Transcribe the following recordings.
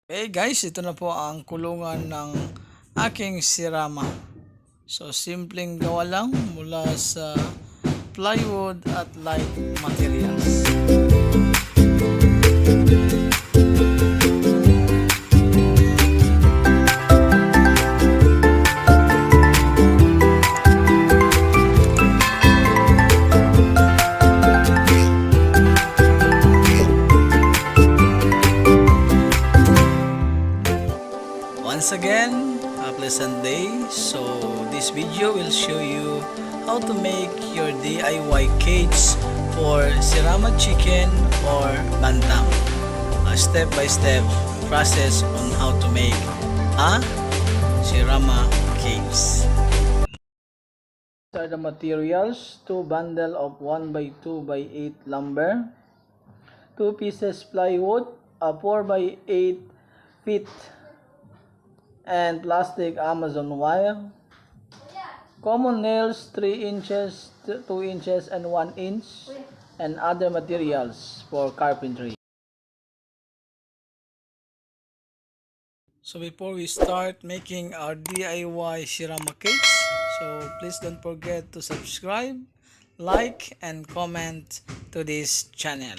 Okay guys, ito na po ang kulungan ng aking sirama. So simpleng gawa lang mula sa plywood at light materials. Once again, a pleasant day. So this video will show you how to make your DIY cage for SERAMA chicken or bantam. A step-by-step process on how to make a SERAMA cage. These are the materials: 2 bundle of 1x2x8 lumber, 2 pieces plywood, a 4x8 feet and plastic Amazon wire, common nails 3 inches, 2 inches and 1 inch, and other materials for carpentry. So before we start making our DIY SERAMA cage, so please don't forget to subscribe, like, and comment to this channel.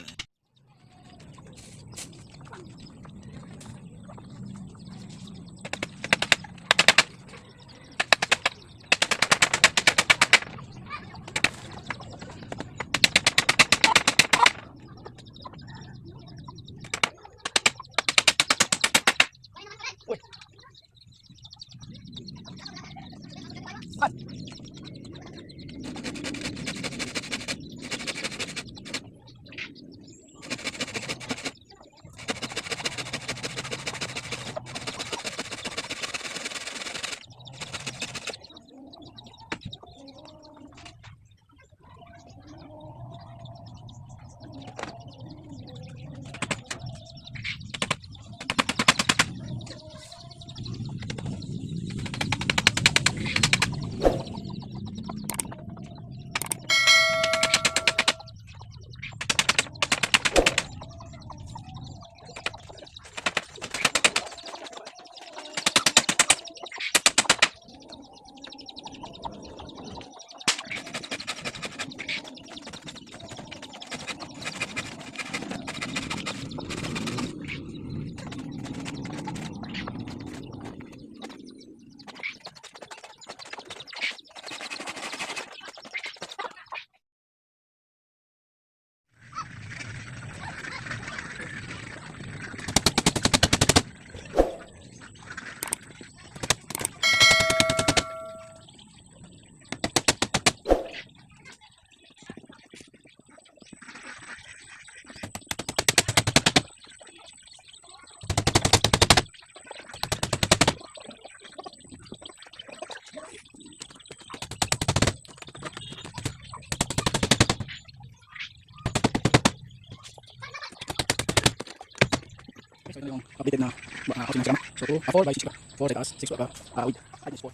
So ito yung updated na housing ng SERAMA. So 4 by 6 4 sa taas, 6 with this 4.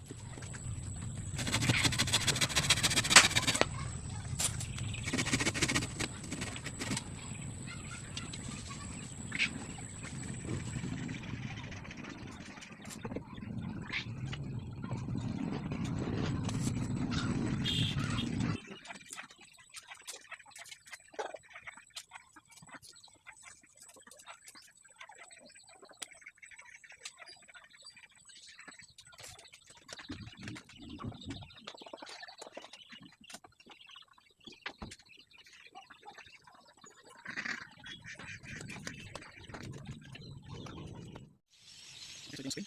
Ito yung screen.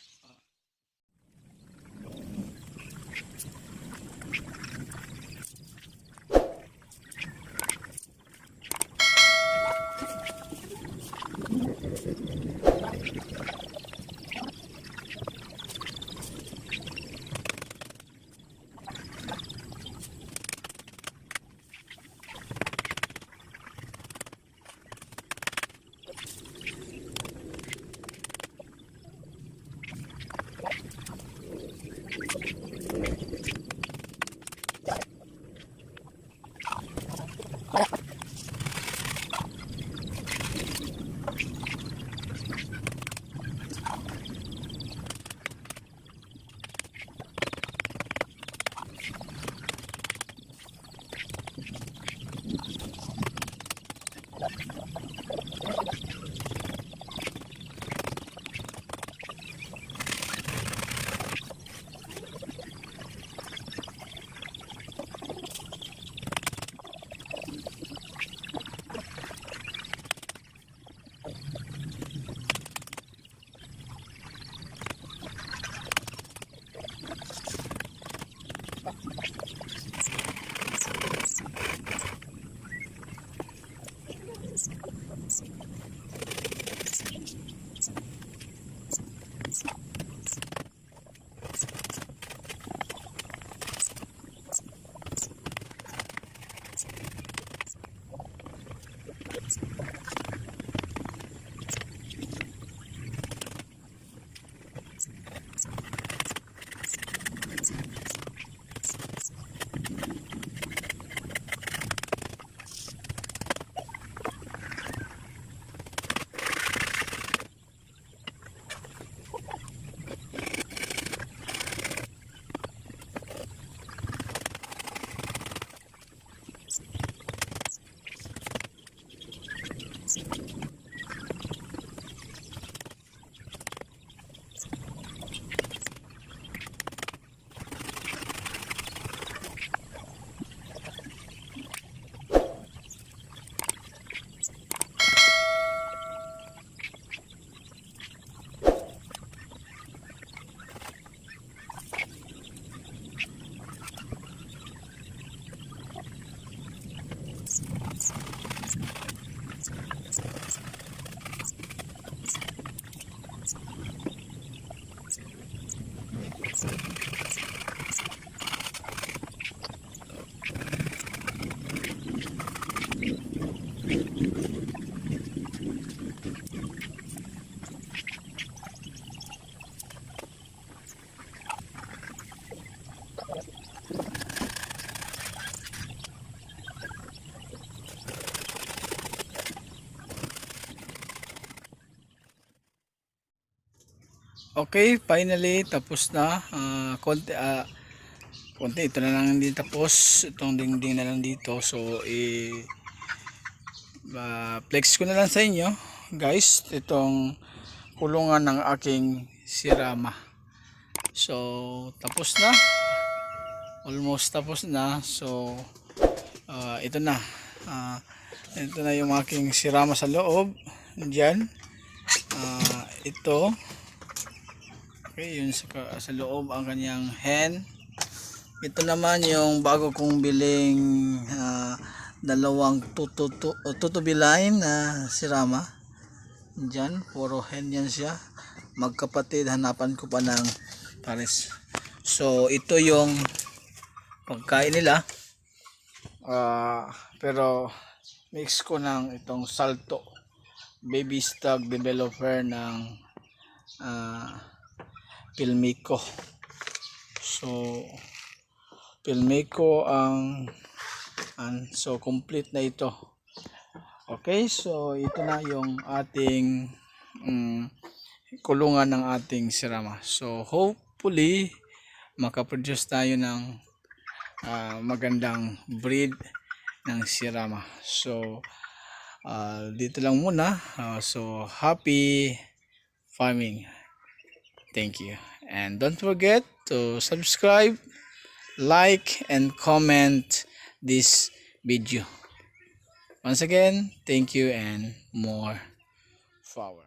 Okay, finally tapos na. Konti ito na lang hindi tapos. Itong dingding na lang dito. So flex ko na lang sa inyo, guys, itong kulungan ng aking sirama. So tapos na. Almost tapos na. So ito na. Ito na yung aking sirama sa loob. Diyan. Ito. Okay, yun sa loob ang kanyang hen. Ito naman yung bago kong biling dalawang tutubilain na sirama. Diyan, puro hen yan siya. Magkapatid, hanapan ko pa ng pares. So ito yung pagkain nila. Pero mix ko ng itong salto. Baby stock developer ng Pilmico. So Pilmico so complete na ito. Okay, so ito na yung ating kulungan ng ating sirama. So hopefully makaproduce tayo ng magandang breed ng sirama. So dito lang muna. So happy farming. Thank you. And don't forget to subscribe, like, and comment this video. Once again, thank you and more power.